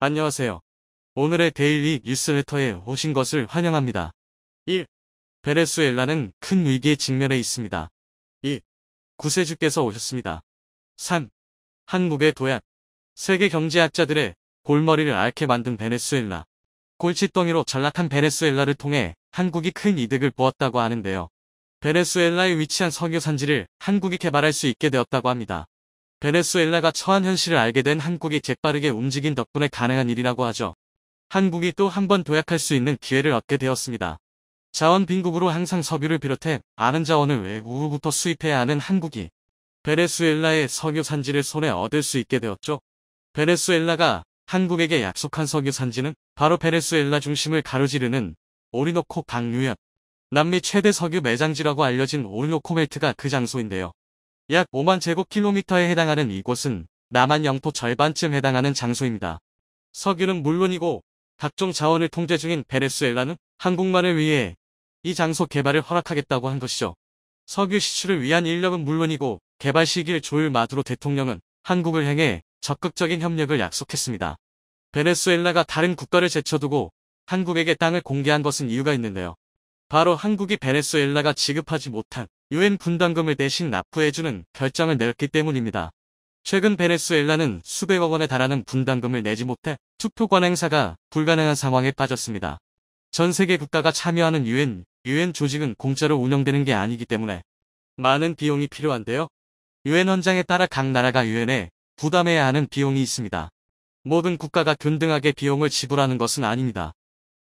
안녕하세요. 오늘의 데일리 뉴스레터에 오신 것을 환영합니다. 1. 베네수엘라는 큰 위기에 직면해 있습니다. 2. 구세주께서 오셨습니다. 3. 한국의 도약. 세계 경제학자들의 골머리를 앓게 만든 베네수엘라. 골칫덩이로 전락한 베네수엘라를 통해 한국이 큰 이득을 보았다고 하는데요. 베네수엘라에 위치한 석유 산지를 한국이 개발할 수 있게 되었다고 합니다. 베네수엘라가 처한 현실을 알게 된 한국이 재빠르게 움직인 덕분에 가능한 일이라고 하죠. 한국이 또 한 번 도약할 수 있는 기회를 얻게 되었습니다. 자원 빈국으로 항상 석유를 비롯해 많은 자원을 외국으로부터 수입해야 하는 한국이 베네수엘라의 석유 산지를 손에 얻을 수 있게 되었죠. 베네수엘라가 한국에게 약속한 석유 산지는 바로 베네수엘라 중심을 가로지르는 오리노코 강유역. 남미 최대 석유 매장지라고 알려진 오리노코 벨트가 그 장소인데요. 약 5만 제곱킬로미터에 해당하는 이곳은 남한 영토 절반쯤 해당하는 장소입니다. 석유는 물론이고 각종 자원을 통제 중인 베네수엘라는 한국만을 위해 이 장소 개발을 허락하겠다고 한 것이죠. 석유 시출을 위한 인력은 물론이고 개발 시기를 조율 마두로 대통령은 한국을 향해 적극적인 협력을 약속했습니다. 베네수엘라가 다른 국가를 제쳐두고 한국에게 땅을 공개한 것은 이유가 있는데요. 바로 한국이 베네수엘라가 지급하지 못한 유엔 분담금을 대신 납부해주는 결정을 내렸기 때문입니다. 최근 베네수엘라는 수백억 원에 달하는 분담금을 내지 못해 투표권 행사가 불가능한 상황에 빠졌습니다. 전 세계 국가가 참여하는 유엔 조직은 공짜로 운영되는 게 아니기 때문에 많은 비용이 필요한데요. 유엔 헌장에 따라 각 나라가 유엔에 부담해야 하는 비용이 있습니다. 모든 국가가 균등하게 비용을 지불하는 것은 아닙니다.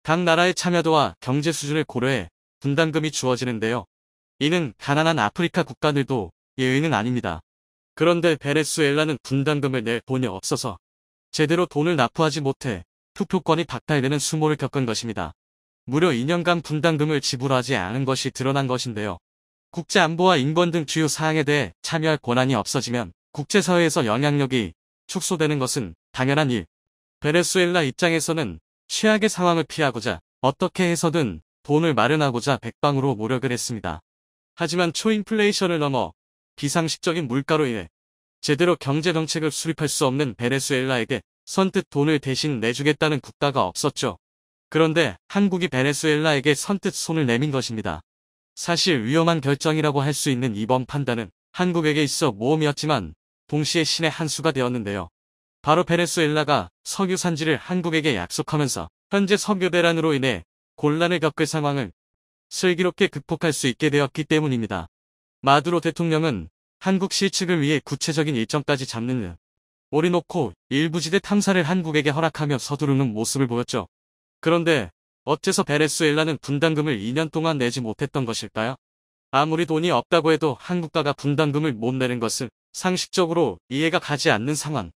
각 나라의 참여도와 경제 수준을 고려해 분담금이 주어지는데요. 이는 가난한 아프리카 국가들도 예외는 아닙니다. 그런데 베네수엘라는 분담금을 낼 돈이 없어서 제대로 돈을 납부하지 못해 투표권이 박탈되는 수모를 겪은 것입니다. 무려 2년간 분담금을 지불하지 않은 것이 드러난 것인데요. 국제안보와 인권 등 주요 사항에 대해 참여할 권한이 없어지면 국제사회에서 영향력이 축소되는 것은 당연한 일. 베네수엘라 입장에서는 최악의 상황을 피하고자 어떻게 해서든 돈을 마련하고자 백방으로 노력을 했습니다. 하지만 초인플레이션을 넘어 비상식적인 물가로 인해 제대로 경제정책을 수립할 수 없는 베네수엘라에게 선뜻 돈을 대신 내주겠다는 국가가 없었죠. 그런데 한국이 베네수엘라에게 선뜻 손을 내민 것입니다. 사실 위험한 결정이라고 할 수 있는 이번 판단은 한국에게 있어 모험이었지만 동시에 신의 한 수가 되었는데요. 바로 베네수엘라가 석유 산지를 한국에게 약속하면서 현재 석유 대란으로 인해 곤란을 겪을 상황을 슬기롭게 극복할 수 있게 되었기 때문입니다. 마두로 대통령은 한국 실측을 위해 구체적인 일정까지 잡는 등 오리노코 일부지대 탐사를 한국에게 허락하며 서두르는 모습을 보였죠. 그런데 어째서 베네수엘라는 분담금을 2년 동안 내지 못했던 것일까요? 아무리 돈이 없다고 해도 한국가가 분담금을 못 내는 것은 상식적으로 이해가 가지 않는 상황.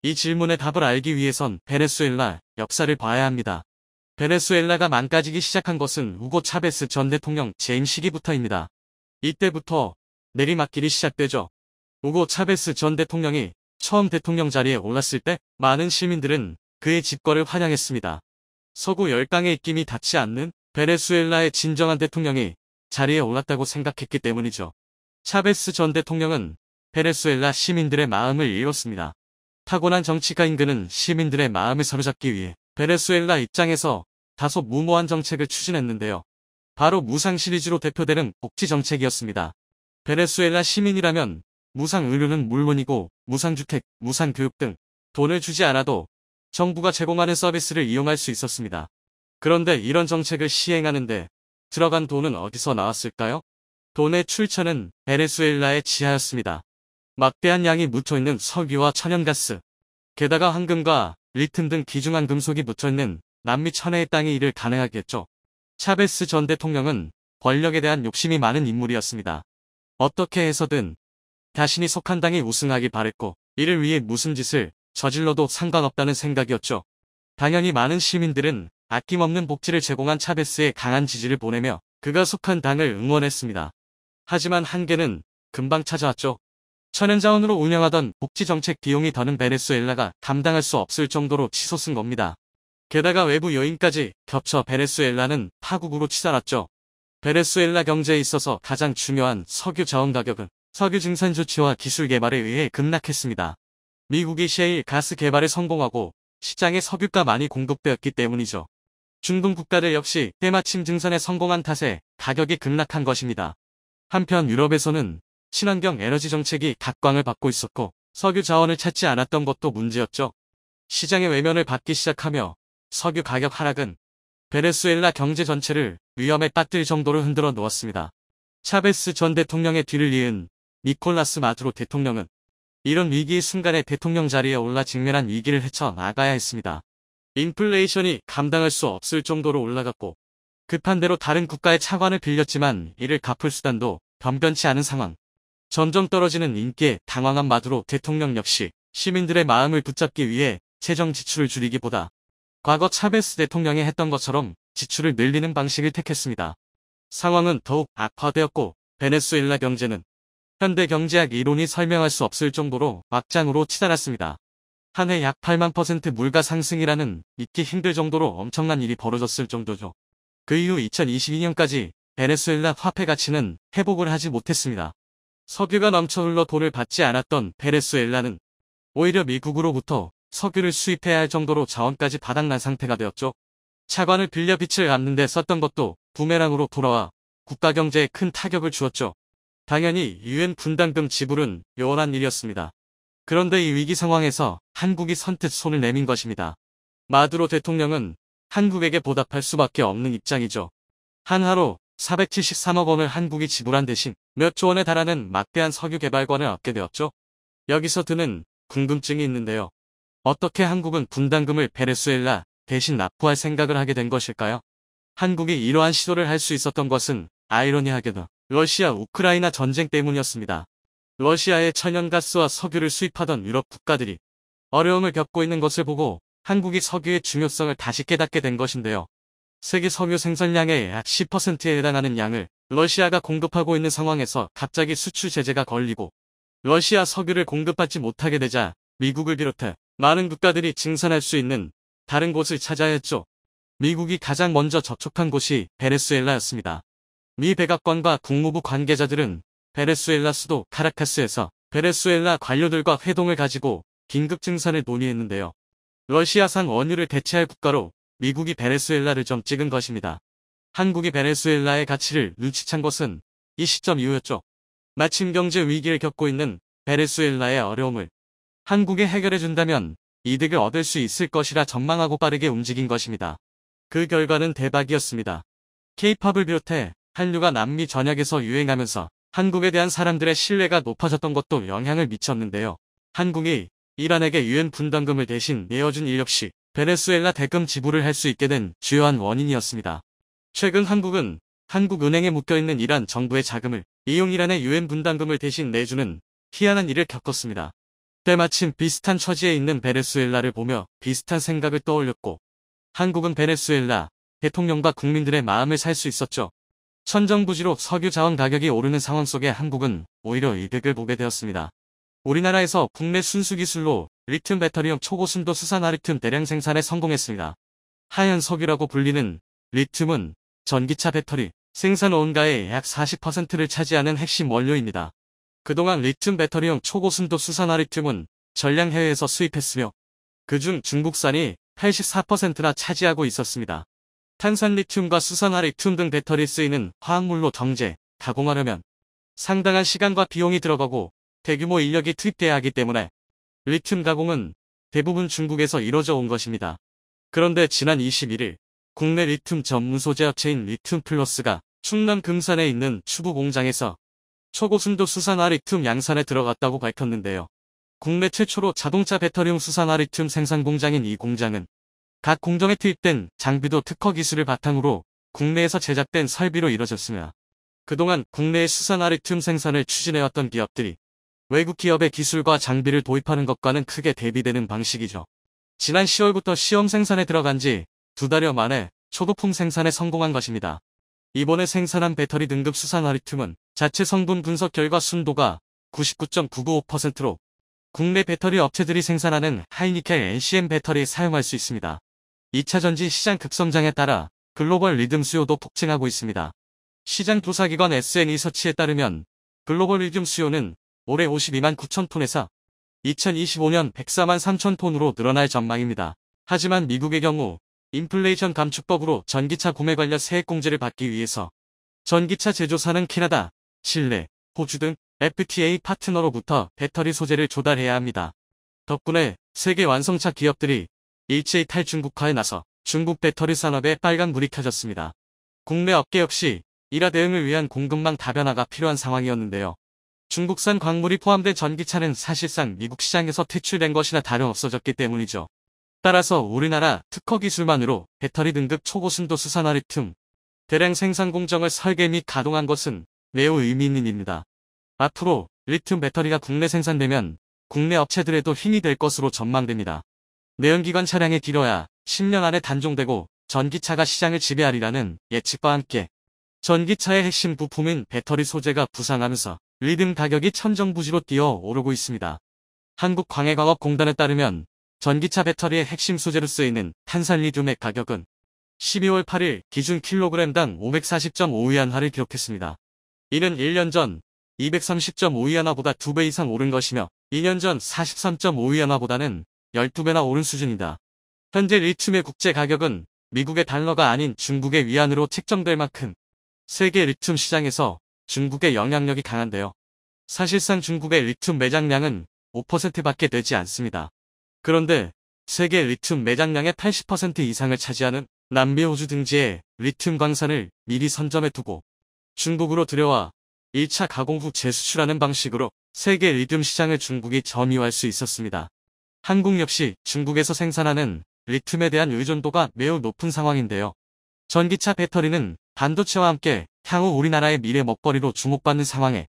이 질문의 답을 알기 위해선 베네수엘라 역사를 봐야 합니다. 베네수엘라가 망가지기 시작한 것은 우고 차베스 전 대통령 재임 시기부터입니다. 이때부터 내리막길이 시작되죠. 우고 차베스 전 대통령이 처음 대통령 자리에 올랐을 때 많은 시민들은 그의 집권을 환영했습니다. 서구 열강의 입김이 닿지 않는 베네수엘라의 진정한 대통령이 자리에 올랐다고 생각했기 때문이죠. 차베스 전 대통령은 베네수엘라 시민들의 마음을 읽었습니다. 타고난 정치가인 그는 시민들의 마음을 사로잡기 위해 베네수엘라 입장에서 다소 무모한 정책을 추진했는데요. 바로 무상 시리즈로 대표되는 복지 정책이었습니다. 베네수엘라 시민이라면 무상 의료는 물론이고 무상 주택, 무상 교육 등 돈을 주지 않아도 정부가 제공하는 서비스를 이용할 수 있었습니다. 그런데 이런 정책을 시행하는데 들어간 돈은 어디서 나왔을까요? 돈의 출처는 베네수엘라의 지하였습니다. 막대한 양이 묻혀있는 석유와 천연가스, 게다가 황금과 리튬 등 귀중한 금속이 묻혀있는 남미 천혜의 땅이 이를 가능하게 했죠. 차베스 전 대통령은 권력에 대한 욕심이 많은 인물이었습니다. 어떻게 해서든 자신이 속한 당이 우승하기 바랬고 이를 위해 무슨 짓을 저질러도 상관없다는 생각이었죠. 당연히 많은 시민들은 아낌없는 복지를 제공한 차베스에 강한 지지를 보내며 그가 속한 당을 응원했습니다. 하지만 한계는 금방 찾아왔죠. 천연자원으로 운영하던 복지정책 비용이 더는 베네수엘라가 감당할 수 없을 정도로 치솟은 겁니다. 게다가 외부 요인까지 겹쳐 베네수엘라는 파국으로 치달았죠. 베네수엘라 경제에 있어서 가장 중요한 석유 자원 가격은 석유 증산 조치와 기술 개발에 의해 급락했습니다. 미국이 셰일 가스 개발에 성공하고 시장에 석유가 많이 공급되었기 때문이죠. 중동 국가들 역시 때마침 증산에 성공한 탓에 가격이 급락한 것입니다. 한편 유럽에서는 친환경 에너지 정책이 각광을 받고 있었고 석유 자원을 찾지 않았던 것도 문제였죠. 시장의 외면을 받기 시작하며 석유 가격 하락은 베네수엘라 경제 전체를 위험에 빠뜨릴 정도로 흔들어 놓았습니다. 차베스 전 대통령의 뒤를 이은 니콜라스 마두로 대통령은 이런 위기의 순간에 대통령 자리에 올라 직면한 위기를 헤쳐나가야 했습니다. 인플레이션이 감당할 수 없을 정도로 올라갔고 급한 대로 다른 국가의 차관을 빌렸지만 이를 갚을 수단도 변변치 않은 상황. 점점 떨어지는 인기에 당황한 마두로 대통령 역시 시민들의 마음을 붙잡기 위해 재정 지출을 줄이기보다 과거 차베스 대통령이 했던 것처럼 지출을 늘리는 방식을 택했습니다. 상황은 더욱 악화되었고 베네수엘라 경제는 현대 경제학 이론이 설명할 수 없을 정도로 막장으로 치달았습니다. 한 해 약 8만% 물가 상승이라는 믿기 힘들 정도로 엄청난 일이 벌어졌을 정도죠. 그 이후 2022년까지 베네수엘라 화폐 가치는 회복을 하지 못했습니다. 석유가 넘쳐 흘러 돈을 받지 않았던 베네수엘라는 오히려 미국으로부터 석유를 수입해야 할 정도로 자원까지 바닥난 상태가 되었죠. 차관을 빌려 빚을 갚는 데 썼던 것도 부메랑으로 돌아와 국가 경제에 큰 타격을 주었죠. 당연히 유엔 분담금 지불은 요원한 일이었습니다. 그런데 이 위기 상황에서 한국이 선뜻 손을 내민 것입니다. 마두로 대통령은 한국에게 보답할 수밖에 없는 입장이죠. 한하로 473억 원을 한국이 지불한 대신 몇 조 원에 달하는 막대한 석유 개발권을 얻게 되었죠. 여기서 드는 궁금증이 있는데요. 어떻게 한국은 분담금을 베네수엘라 대신 납부할 생각을 하게 된 것일까요? 한국이 이러한 시도를 할 수 있었던 것은 아이러니하게도 러시아 우크라이나 전쟁 때문이었습니다. 러시아의 천연가스와 석유를 수입하던 유럽 국가들이 어려움을 겪고 있는 것을 보고 한국이 석유의 중요성을 다시 깨닫게 된 것인데요. 세계 석유 생산량의 약 10%에 해당하는 양을 러시아가 공급하고 있는 상황에서 갑자기 수출 제재가 걸리고 러시아 석유를 공급받지 못하게 되자 미국을 비롯해 많은 국가들이 증산할 수 있는 다른 곳을 찾아야 했죠. 미국이 가장 먼저 접촉한 곳이 베네수엘라였습니다. 미 백악관과 국무부 관계자들은 베네수엘라 수도 카라카스에서 베네수엘라 관료들과 회동을 가지고 긴급 증산을 논의했는데요. 러시아산 원유를 대체할 국가로 미국이 베네수엘라를 점 찍은 것입니다. 한국이 베네수엘라의 가치를 눈치챈 것은 이 시점 이후였죠. 마침 경제 위기를 겪고 있는 베네수엘라의 어려움을 한국에 해결해준다면 이득을 얻을 수 있을 것이라 전망하고 빠르게 움직인 것입니다. 그 결과는 대박이었습니다. K-팝을 비롯해 한류가 남미 전역에서 유행하면서 한국에 대한 사람들의 신뢰가 높아졌던 것도 영향을 미쳤는데요. 한국이 이란에게 유엔 분담금을 대신 내어준 일 역시 베네수엘라 대금 지불을 할 수 있게 된 주요한 원인이었습니다. 최근 한국은 한국은행에 묶여있는 이란 정부의 자금을 이용 이란의 유엔 분담금을 대신 내주는 희한한 일을 겪었습니다. 때마침 비슷한 처지에 있는 베네수엘라를 보며 비슷한 생각을 떠올렸고 한국은 베네수엘라 대통령과 국민들의 마음을 살 수 있었죠. 천정부지로 석유 자원 가격이 오르는 상황 속에 한국은 오히려 이득을 보게 되었습니다. 우리나라에서 국내 순수기술로 리튬 배터리용 초고순도 수산화리튬 대량 생산에 성공했습니다. 하얀 석유라고 불리는 리튬은 전기차 배터리 생산 원가의 약 40%를 차지하는 핵심 원료입니다. 그동안 리튬 배터리용 초고순도 수산화리튬은 전량 해외에서 수입했으며 그중 중국산이 84%나 차지하고 있었습니다. 탄산리튬과 수산화리튬 등 배터리에 쓰이는 화학물로 정제, 가공하려면 상당한 시간과 비용이 들어가고 대규모 인력이 투입돼야 하기 때문에 리튬 가공은 대부분 중국에서 이뤄져 온 것입니다. 그런데 지난 21일 국내 리튬 전문 소재 업체인 리튬플러스가 충남 금산에 있는 추구 공장에서 초고순도 수산화리튬 양산에 들어갔다고 밝혔는데요. 국내 최초로 자동차 배터리용 수산화리튬 생산 공장인 이 공장은 각 공정에 투입된 장비도 특허 기술을 바탕으로 국내에서 제작된 설비로 이뤄졌으며 그동안 국내의 수산화리튬 생산을 추진해왔던 기업들이 외국 기업의 기술과 장비를 도입하는 것과는 크게 대비되는 방식이죠. 지난 10월부터 시험 생산에 들어간 지 2달여 만에 초도품 생산에 성공한 것입니다. 이번에 생산한 배터리 등급 수산화리튬은 자체 성분 분석 결과 순도가 99.995%로 국내 배터리 업체들이 생산하는 하이니켈 NCM 배터리에 사용할 수 있습니다. 2차 전지 시장 급성장에 따라 글로벌 리튬 수요도 폭증하고 있습니다. 시장 조사기관 SN리서치에 따르면 글로벌 리튬 수요는 올해 52만 9천 톤에서 2025년 104만 3천 톤으로 늘어날 전망입니다. 하지만 미국의 경우 인플레이션 감축법으로 전기차 구매 관련 세액공제를 받기 위해서 전기차 제조사는 캐나다, 칠레, 호주 등 FTA 파트너로부터 배터리 소재를 조달해야 합니다. 덕분에 세계 완성차 기업들이 일제히 탈중국화에 나서 중국 배터리 산업에 빨간불이 켜졌습니다. 국내 업계 역시 이라 대응을 위한 공급망 다변화가 필요한 상황이었는데요. 중국산 광물이 포함된 전기차는 사실상 미국 시장에서 퇴출된 것이나 다름없어졌기 때문이죠. 따라서 우리나라 특허 기술만으로 배터리 등급 초고순도 수산화 리튬 대량 생산 공정을 설계 및 가동한 것은 매우 의미 있는 일입니다. 앞으로 리튬 배터리가 국내 생산되면 국내 업체들에도 힘이 될 것으로 전망됩니다. 내연기관 차량에 길어야 10년 안에 단종되고 전기차가 시장을 지배하리라는 예측과 함께 전기차의 핵심 부품인 배터리 소재가 부상하면서 리튬 가격이 천정부지로 뛰어오르고 있습니다. 한국광해광업공단에 따르면 전기차 배터리의 핵심 소재로 쓰이는 탄산리튬의 가격은 12월 8일 기준 킬로그램당 540.5위안화를 기록했습니다. 이는 1년 전 230.5위안화보다 2배 이상 오른 것이며 2년 전 43.5위안화보다는 12배나 오른 수준이다. 현재 리튬의 국제 가격은 미국의 달러가 아닌 중국의 위안으로 책정될 만큼 세계 리튬 시장에서 중국의 영향력이 강한데요. 사실상 중국의 리튬 매장량은 5%밖에 되지 않습니다. 그런데 세계 리튬 매장량의 80% 이상을 차지하는 남미 호주 등지의 리튬 광산을 미리 선점해 두고 중국으로 들여와 1차 가공 후 재수출하는 방식으로 세계 리튬 시장을 중국이 점유할 수 있었습니다. 한국 역시 중국에서 생산하는 리튬에 대한 의존도가 매우 높은 상황인데요. 전기차 배터리는 반도체와 함께 향후 우리나라의 미래 먹거리로 주목받는 상황에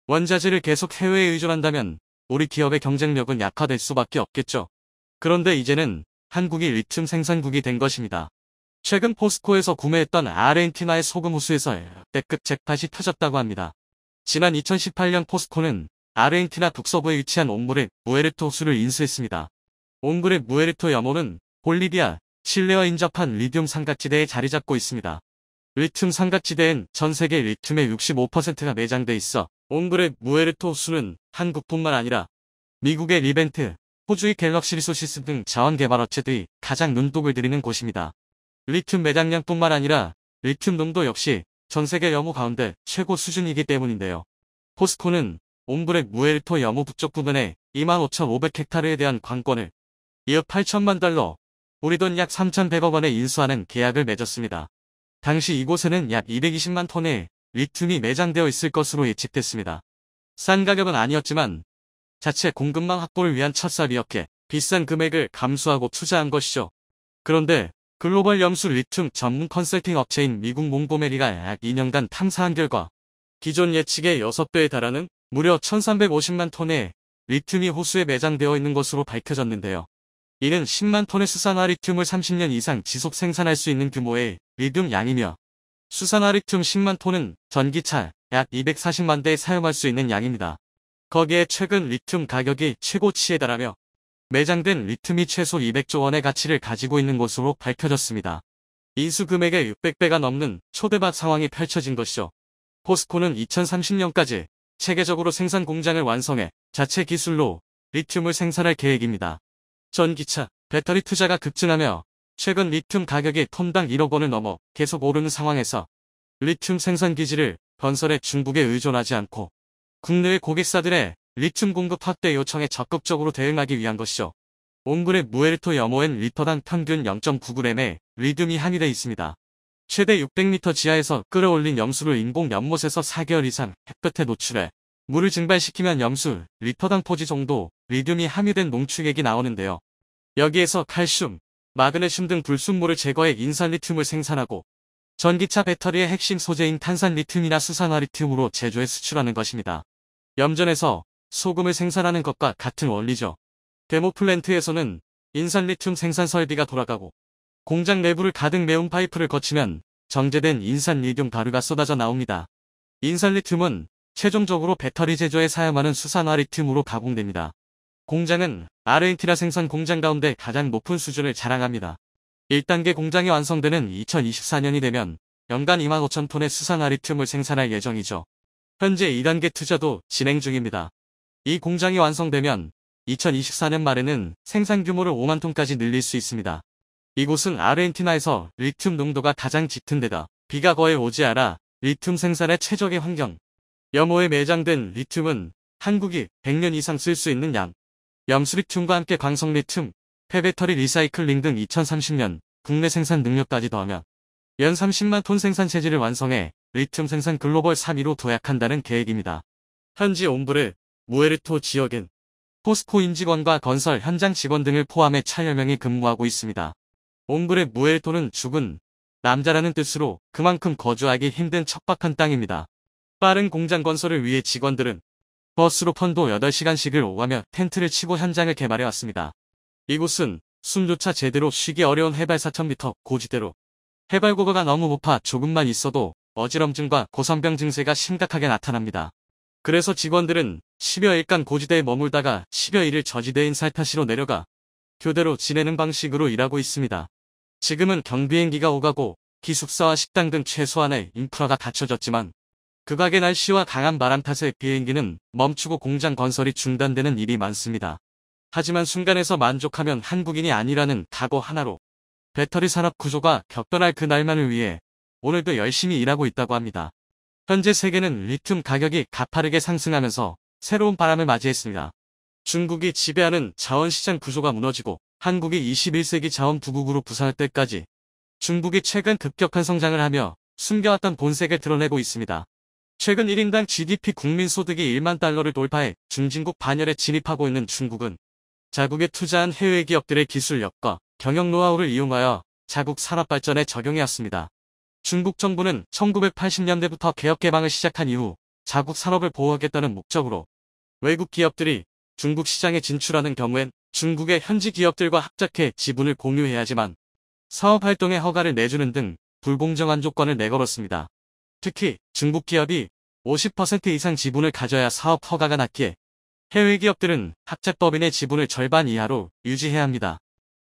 원자재를 계속 해외에 의존한다면 우리 기업의 경쟁력은 약화될 수밖에 없겠죠. 그런데 이제는 한국이 리튬 생산국이 된 것입니다. 최근 포스코에서 구매했던 아르헨티나의 소금 호수에서 역대급 잭팟이 터졌다고 합니다. 지난 2018년 포스코는 아르헨티나 북서부에 위치한 옴브레 무에르토 호수를 인수했습니다. 옴브레 무에르토 염호는 볼리비아, 칠레와 인접한 리튬 산각지대에 자리 잡고 있습니다. 리튬 산각지대엔 전 세계 리튬의 65%가 매장돼 있어 옴브레 무에르토 호수는 한국뿐만 아니라 미국의 리벤트, 호주의 갤럭시 리소시스 등 자원개발업체들이 가장 눈독을 들이는 곳입니다. 리튬 매장량뿐만 아니라 리튬 농도 역시 전 세계 염호 가운데 최고 수준이기 때문인데요. 포스코는 옴브레 무에르토 염호 북쪽 부근에 25,500헥타르에 대한 관권을 2억 8천만 달러, 우리 돈 약 3,100억 원에 인수하는 계약을 맺었습니다. 당시 이곳에는 약 220만 톤의 리튬이 매장되어 있을 것으로 예측됐습니다. 싼 가격은 아니었지만 자체 공급망 확보를 위한 첫살이었기에 비싼 금액을 감수하고 투자한 것이죠. 그런데 글로벌 염수 리튬 전문 컨설팅 업체인 미국 몽고메리가 약 2년간 탐사한 결과 기존 예측의 6배에 달하는 무려 1,350만 톤의 리튬이 호수에 매장되어 있는 것으로 밝혀졌는데요. 이는 10만 톤의 수산화 리튬을 30년 이상 지속 생산할 수 있는 규모의 리튬 양이며 수산화 리튬 10만 톤은 전기차 약 240만 대에 사용할 수 있는 양입니다. 거기에 최근 리튬 가격이 최고치에 달하며 매장된 리튬이 최소 200조 원의 가치를 가지고 있는 것으로 밝혀졌습니다. 인수 금액의 600배가 넘는 초대박 상황이 펼쳐진 것이죠. 포스코는 2030년까지 체계적으로 생산 공장을 완성해 자체 기술로 리튬을 생산할 계획입니다. 전기차, 배터리 투자가 급증하며 최근 리튬 가격이 톤당 1억 원을 넘어 계속 오르는 상황에서 리튬 생산 기지를 건설해 중국에 의존하지 않고 국내외 고객사들의 리튬 공급 확대 요청에 적극적으로 대응하기 위한 것이죠. 옴브레 무에르토 염호엔 리터당 평균 0.9g의 리튬이 함유되어 있습니다. 최대 600m 지하에서 끌어올린 염수를 인공 연못에서 4개월 이상 햇볕에 노출해 물을 증발시키면 염수 리터당 포지 정도 리튬이 함유된 농축액이 나오는데요. 여기에서 칼슘, 마그네슘 등 불순물을 제거해 인산 리튬을 생산하고 전기차 배터리의 핵심 소재인 탄산 리튬이나 수산화 리튬으로 제조해 수출하는 것입니다. 염전에서 소금을 생산하는 것과 같은 원리죠. 데모 플랜트에서는 인산 리튬 생산 설비가 돌아가고 공장 내부를 가득 메운 파이프를 거치면 정제된 인산 리튬 가루가 쏟아져 나옵니다. 인산 리튬은 최종적으로 배터리 제조에 사용하는 수산화 리튬으로 가공됩니다. 공장은 아르헨티나 생산 공장 가운데 가장 높은 수준을 자랑합니다. 1단계 공장이 완성되는 2024년이 되면 연간 25,000톤의 수산화 리튬을 생산할 예정이죠. 현재 2단계 투자도 진행 중입니다. 이 공장이 완성되면 2024년 말에는 생산 규모를 5만 톤까지 늘릴 수 있습니다. 이곳은 아르헨티나에서 리튬 농도가 가장 짙은 데다 비가 거의 오지 않아 리튬 생산의 최적의 환경. 염호에 매장된 리튬은 한국이 100년 이상 쓸 수 있는 양. 염수리튬과 함께 광석리튬, 폐배터리 리사이클링 등 2030년 국내 생산 능력까지 더하면 연 30만 톤 생산 체질을 완성해 리튬 생산 글로벌 3위로 도약한다는 계획입니다. 현지 옴브레, 무에르토 지역엔 포스코 임직원과 건설 현장 직원 등을 포함해 1000여 명이 근무하고 있습니다. 옴브레 무에르토는 죽은 남자라는 뜻으로 그만큼 거주하기 힘든 척박한 땅입니다. 빠른 공장 건설을 위해 직원들은 버스로 편도 8시간씩을 오가며 텐트를 치고 현장을 개발해왔습니다. 이곳은 숨조차 제대로 쉬기 어려운 해발 4000m 고지대로 해발 고도가 너무 높아 조금만 있어도 어지럼증과 고산병 증세가 심각하게 나타납니다. 그래서 직원들은 10여 일간 고지대에 머물다가 10여 일을 저지대인 살타시로 내려가 교대로 지내는 방식으로 일하고 있습니다. 지금은 경비행기가 오가고 기숙사와 식당 등 최소한의 인프라가 갖춰졌지만 극악의 날씨와 강한 바람 탓에 비행기는 멈추고 공장 건설이 중단되는 일이 많습니다. 하지만 순간에서 만족하면 한국인이 아니라는 각오 하나로 배터리 산업 구조가 격변할 그날만을 위해 오늘도 열심히 일하고 있다고 합니다. 현재 세계는 리튬 가격이 가파르게 상승하면서 새로운 바람을 맞이했습니다. 중국이 지배하는 자원시장 구조가 무너지고 한국이 21세기 자원 부국으로 부상할 때까지 중국이 최근 급격한 성장을 하며 숨겨왔던 본색을 드러내고 있습니다. 최근 1인당 GDP 국민소득이 1만 달러를 돌파해 중진국 반열에 진입하고 있는 중국은 자국에 투자한 해외 기업들의 기술력과 경영 노하우를 이용하여 자국 산업 발전에 적용해왔습니다. 중국 정부는 1980년대부터 개혁 개방을 시작한 이후 자국 산업을 보호하겠다는 목적으로 외국 기업들이 중국 시장에 진출하는 경우엔 중국의 현지 기업들과 합작해 지분을 공유해야지만 사업 활동에 허가를 내주는 등 불공정한 조건을 내걸었습니다. 특히 중국 기업이 50% 이상 지분을 가져야 사업 허가가 났기에 해외 기업들은 합작법인의 지분을 절반 이하로 유지해야 합니다.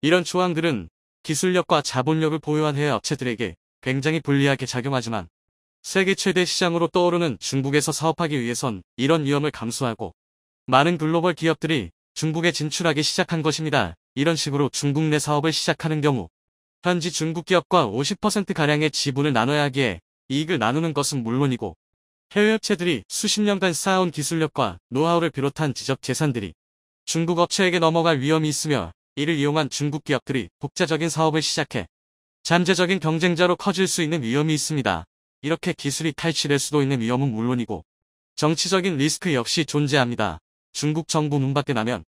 이런 조항들은 기술력과 자본력을 보유한 해외 업체들에게 굉장히 불리하게 작용하지만 세계 최대 시장으로 떠오르는 중국에서 사업하기 위해선 이런 위험을 감수하고 많은 글로벌 기업들이 중국에 진출하기 시작한 것입니다. 이런 식으로 중국 내 사업을 시작하는 경우 현지 중국 기업과 50%가량의 지분을 나눠야 하기에 이익을 나누는 것은 물론이고 해외 업체들이 수십 년간 쌓아온 기술력과 노하우를 비롯한 지적 재산들이 중국 업체에게 넘어갈 위험이 있으며 이를 이용한 중국 기업들이 독자적인 사업을 시작해 잠재적인 경쟁자로 커질 수 있는 위험이 있습니다. 이렇게 기술이 탈취될 수도 있는 위험은 물론이고 정치적인 리스크 역시 존재합니다. 중국 정부 눈밖에 나면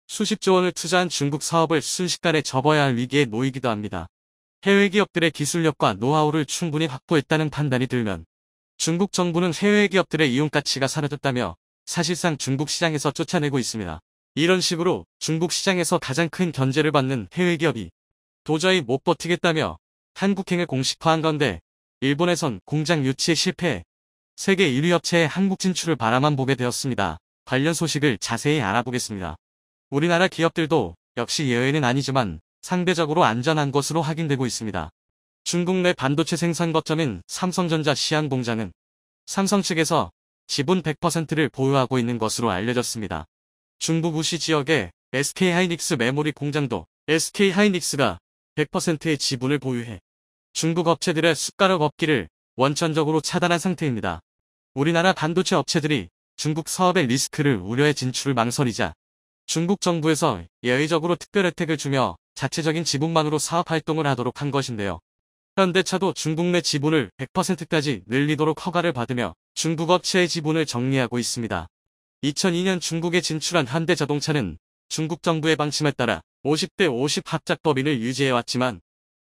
수십조 원을 투자한 중국 사업을 순식간에 접어야 할 위기에 놓이기도 합니다. 해외 기업들의 기술력과 노하우를 충분히 확보했다는 판단이 들면 중국 정부는 해외 기업들의 이용 가치가 사라졌다며 사실상 중국 시장에서 쫓아내고 있습니다. 이런 식으로 중국 시장에서 가장 큰 견제를 받는 해외 기업이 도저히 못 버티겠다며 한국행을 공식화한 건데 일본에선 공장 유치에 실패해 세계 1위 업체의 한국 진출을 바라만 보게 되었습니다. 관련 소식을 자세히 알아보겠습니다. 우리나라 기업들도 역시 예외는 아니지만 상대적으로 안전한 것으로 확인되고 있습니다. 중국 내 반도체 생산 거점인 삼성전자 시안 공장은 삼성 측에서 지분 100%를 보유하고 있는 것으로 알려졌습니다. 중국 우시 지역의 SK하이닉스 메모리 공장도 SK하이닉스가 100%의 지분을 보유해 중국 업체들의 숟가락 엎기를 원천적으로 차단한 상태입니다. 우리나라 반도체 업체들이 중국 사업의 리스크를 우려해 진출을 망설이자 중국 정부에서 예외적으로 특별 혜택을 주며 자체적인 지분만으로 사업 활동을 하도록 한 것인데요. 현대차도 중국 내 지분을 100%까지 늘리도록 허가를 받으며 중국 업체의 지분을 정리하고 있습니다. 2002년 중국에 진출한 현대자동차는 중국 정부의 방침에 따라 50대 50 합작법인을 유지해왔지만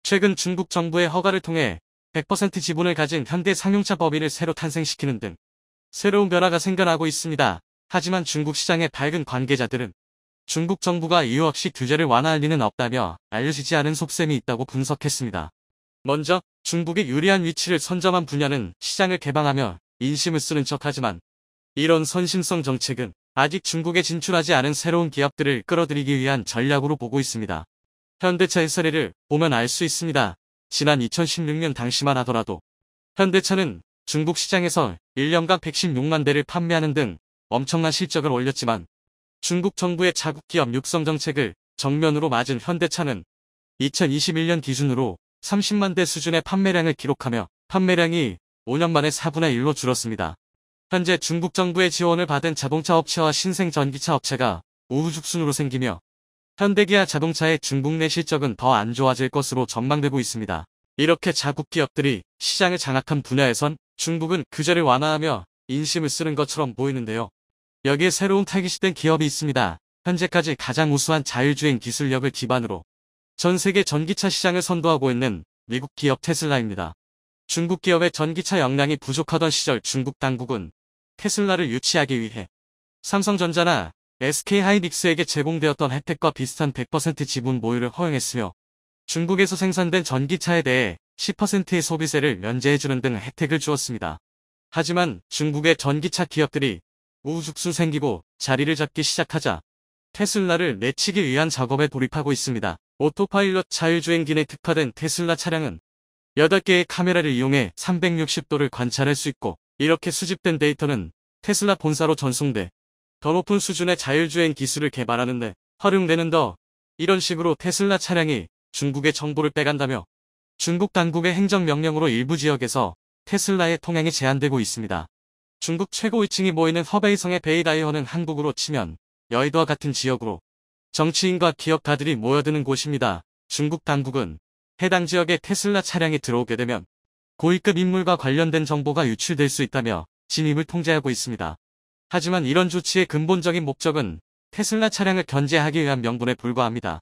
최근 중국 정부의 허가를 통해 100% 지분을 가진 현대 상용차 법인을 새로 탄생시키는 등 새로운 변화가 생겨나고 있습니다. 하지만 중국 시장의 밝은 관계자들은 중국 정부가 이유 없이 규제를 완화할 리는 없다며 알려지지 않은 속셈이 있다고 분석했습니다. 먼저 중국의 유리한 위치를 선점한 분야는 시장을 개방하며 인심을 쓰는 척하지만 이런 선심성 정책은 아직 중국에 진출하지 않은 새로운 기업들을 끌어들이기 위한 전략으로 보고 있습니다. 현대차의 사례를 보면 알 수 있습니다. 지난 2016년 당시만 하더라도 현대차는 중국 시장에서 1년간 116만 대를 판매하는 등 엄청난 실적을 올렸지만 중국 정부의 자국 기업 육성 정책을 정면으로 맞은 현대차는 2021년 기준으로 30만 대 수준의 판매량을 기록하며 판매량이 5년 만에 4분의 1로 줄었습니다. 현재 중국 정부의 지원을 받은 자동차 업체와 신생 전기차 업체가 우후죽순으로 생기며 현대기아 자동차의 중국 내 실적은 더 안 좋아질 것으로 전망되고 있습니다. 이렇게 자국 기업들이 시장을 장악한 분야에선 중국은 규제를 완화하며 인심을 쓰는 것처럼 보이는데요. 여기에 새로운 타깃이 된 기업이 있습니다. 현재까지 가장 우수한 자율주행 기술력을 기반으로 전 세계 전기차 시장을 선도하고 있는 미국 기업 테슬라입니다. 중국 기업의 전기차 역량이 부족하던 시절 중국 당국은 테슬라를 유치하기 위해 삼성전자나 SK하이닉스에게 제공되었던 혜택과 비슷한 100% 지분 보유를 허용했으며 중국에서 생산된 전기차에 대해 10%의 소비세를 면제해주는 등 혜택을 주었습니다. 하지만 중국의 전기차 기업들이 우후죽순 생기고 자리를 잡기 시작하자 테슬라를 내치기 위한 작업에 돌입하고 있습니다. 오토파일럿 자율주행 기능에 특화된 테슬라 차량은 8개의 카메라를 이용해 360도를 관찰할 수 있고 이렇게 수집된 데이터는 테슬라 본사로 전송돼 더 높은 수준의 자율주행 기술을 개발하는 데 활용되는 이런 식으로 테슬라 차량이 중국의 정보를 빼간다며 중국 당국의 행정명령으로 일부 지역에서 테슬라의 통행이 제한되고 있습니다. 중국 최고 위층이 모이는 허베이성의 베이다이어는 한국으로 치면 여의도와 같은 지역으로 정치인과 기업가들이 모여드는 곳입니다. 중국 당국은 해당 지역에 테슬라 차량이 들어오게 되면 고위급 인물과 관련된 정보가 유출될 수 있다며 진입을 통제하고 있습니다. 하지만 이런 조치의 근본적인 목적은 테슬라 차량을 견제하기 위한 명분에 불과합니다.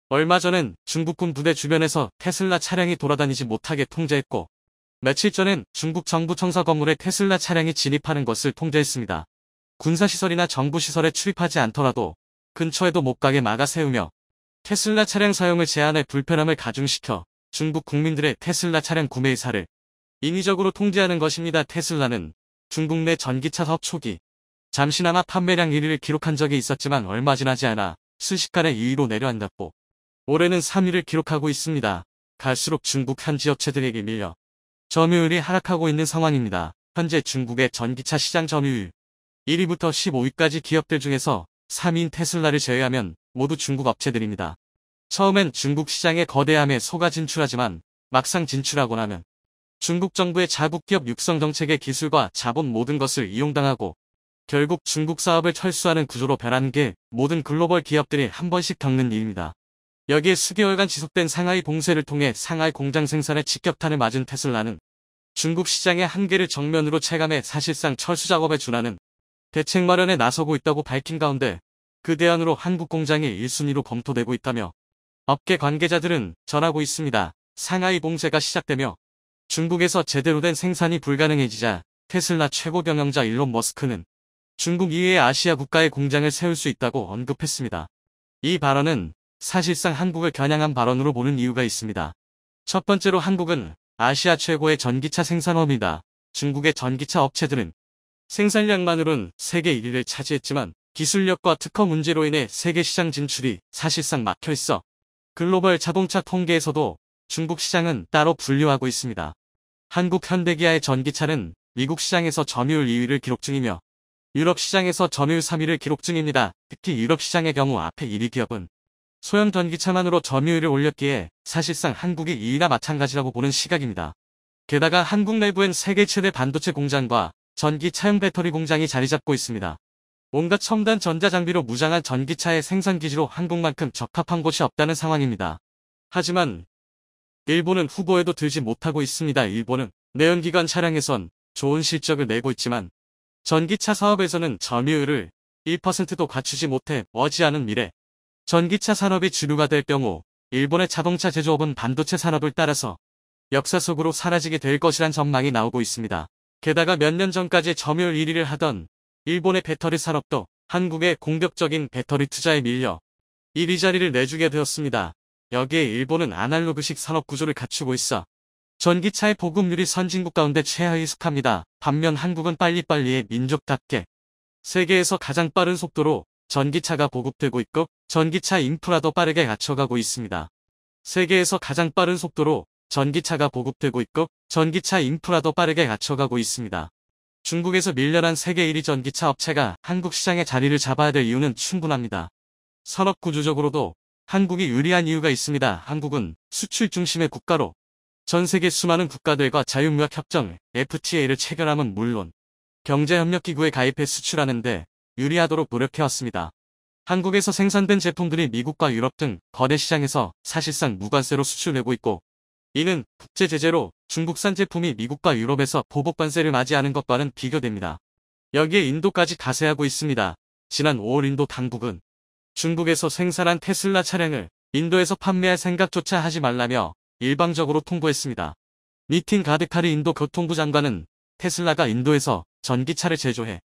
얼마 전엔 중국군 부대 주변에서 테슬라 차량이 돌아다니지 못하게 통제했고 며칠 전엔 중국 정부 청사 건물에 테슬라 차량이 진입하는 것을 통제했습니다. 군사시설이나 정부시설에 출입하지 않더라도 근처에도 못 가게 막아 세우며 테슬라 차량 사용을 제한해 불편함을 가중시켜 중국 국민들의 테슬라 차량 구매 의사를 인위적으로 통제하는 것입니다. 테슬라는 중국 내 전기차 사업 초기 잠시나마 판매량 1위를 기록한 적이 있었지만 얼마 지나지 않아 순식간에 2위로 내려앉았고 올해는 3위를 기록하고 있습니다. 갈수록 중국 현지 업체들에게 밀려 점유율이 하락하고 있는 상황입니다. 현재 중국의 전기차 시장 점유율 1위부터 15위까지 기업들 중에서 3위인 테슬라를 제외하면 모두 중국 업체들입니다. 처음엔 중국 시장에 거대함에 속아 진출하지만 막상 진출하고 나면 중국 정부의 자국 기업 육성 정책의 기술과 자본 모든 것을 이용당하고 결국 중국 사업을 철수하는 구조로 변하는 게 모든 글로벌 기업들이 한 번씩 겪는 일입니다. 여기에 수개월간 지속된 상하이 봉쇄를 통해 상하이 공장 생산에 직격탄을 맞은 테슬라는 중국 시장의 한계를 정면으로 체감해 사실상 철수 작업에 준하는 대책 마련에 나서고 있다고 밝힌 가운데 그 대안으로 한국 공장이 1순위로 검토되고 있다며 업계 관계자들은 전하고 있습니다. 상하이 봉쇄가 시작되며 중국에서 제대로 된 생산이 불가능해지자 테슬라 최고 경영자 일론 머스크는 중국 이외의 아시아 국가에 공장을 세울 수 있다고 언급했습니다. 이 발언은 사실상 한국을 겨냥한 발언으로 보는 이유가 있습니다. 첫 번째로 한국은 아시아 최고의 전기차 생산업이다. 중국의 전기차 업체들은 생산량만으로는 세계 1위를 차지했지만 기술력과 특허 문제로 인해 세계 시장 진출이 사실상 막혀있어 글로벌 자동차 통계에서도 중국 시장은 따로 분류하고 있습니다. 한국 현대기아의 전기차는 미국 시장에서 점유율 2위를 기록 중이며 유럽 시장에서 점유율 3위를 기록 중입니다. 특히 유럽 시장의 경우 앞에 1위 기업은 소형 전기차만으로 점유율을 올렸기에 사실상 한국이 2위나 마찬가지라고 보는 시각입니다. 게다가 한국 내부엔 세계 최대 반도체 공장과 전기차용 배터리 공장이 자리 잡고 있습니다. 온갖 첨단 전자장비로 무장한 전기차의 생산기지로 한국만큼 적합한 곳이 없다는 상황입니다. 하지만 일본은 후보에도 들지 못하고 있습니다. 일본은 내연기관 차량에선 좋은 실적을 내고 있지만 전기차 사업에서는 점유율을 1%도 갖추지 못해 머지않은 미래 전기차 산업이 주류가 될 경우 일본의 자동차 제조업은 반도체 산업을 따라서 역사 속으로 사라지게 될 것이란 전망이 나오고 있습니다. 게다가 몇 년 전까지 점유율 1위를 하던 일본의 배터리 산업도 한국의 공격적인 배터리 투자에 밀려 1위 자리를 내주게 되었습니다. 여기에 일본은 아날로그식 산업 구조를 갖추고 있어 전기차의 보급률이 선진국 가운데 최하위에 속합니다. 반면 한국은 빨리빨리의 민족답게 세계에서 가장 빠른 속도로 전기차가 보급되고 있고 전기차 인프라도 빠르게 갖춰가고 있습니다. 세계에서 가장 빠른 속도로 전기차가 보급되고 있고 전기차 인프라도 빠르게 갖춰가고 있습니다. 중국에서 밀려난 세계 1위 전기차 업체가 한국 시장에 자리를 잡아야 될 이유는 충분합니다. 산업 구조적으로도 한국이 유리한 이유가 있습니다. 한국은 수출 중심의 국가로 전 세계 수많은 국가들과 자유무역협정 FTA를 체결함은 물론 경제협력기구에 가입해 수출하는데 유리하도록 노력해왔습니다. 한국에서 생산된 제품들이 미국과 유럽 등 거대 시장에서 사실상 무관세로 수출되고 있고, 이는 국제 제재로 중국산 제품이 미국과 유럽에서 보복 관세를 맞이하는 것과는 비교됩니다. 여기에 인도까지 가세하고 있습니다. 지난 5월 인도 당국은 중국에서 생산한 테슬라 차량을 인도에서 판매할 생각조차 하지 말라며 일방적으로 통보했습니다. 니틴 가드카리 인도 교통부 장관은 테슬라가 인도에서 전기차를 제조해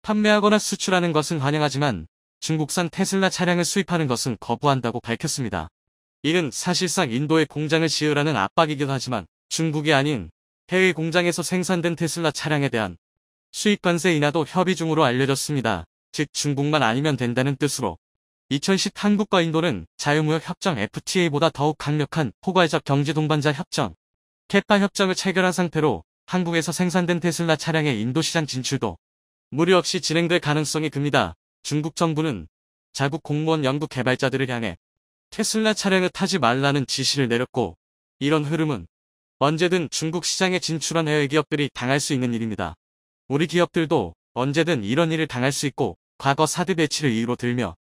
판매하거나 수출하는 것은 환영하지만 중국산 테슬라 차량을 수입하는 것은 거부한다고 밝혔습니다. 이는 사실상 인도에 공장을 지으라는 압박이기도 하지만 중국이 아닌 해외 공장에서 생산된 테슬라 차량에 대한 수입 관세 인하도 협의 중으로 알려졌습니다. 즉 중국만 아니면 된다는 뜻으로 2010 한국과 인도는 자유무역 협정 FTA보다 더욱 강력한 포괄적 경제 동반자 협정 캐파 협정을 체결한 상태로 한국에서 생산된 테슬라 차량의 인도 시장 진출도 무리 없이 진행될 가능성이 큽니다. 중국 정부는 자국 공무원 영국 개발자들을 향해 테슬라 차량을 타지 말라는 지시를 내렸고, 이런 흐름은 언제든 중국 시장에 진출한 해외 기업들이 당할 수 있는 일입니다. 우리 기업들도 언제든 이런 일을 당할 수 있고, 과거 사드 배치를 이유로 들며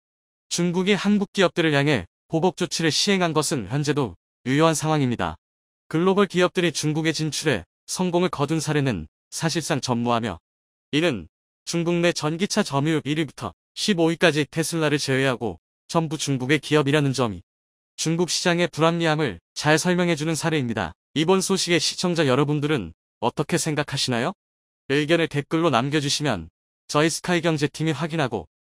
중국이 한국 기업들을 향해 보복 조치를 시행한 것은 현재도 유효한 상황입니다. 글로벌 기업들이 중국에 진출해 성공을 거둔 사례는 사실상 전무하며, 이는 중국 내 전기차 점유율 1위부터 15위까지 테슬라를 제외하고 전부 중국의 기업이라는 점이 중국 시장의 불합리함을 잘 설명해주는 사례입니다. 이번 소식에 시청자 여러분들은 어떻게 생각하시나요? 의견을 댓글로 남겨주시면 저희 스카이경제팀이 확인하고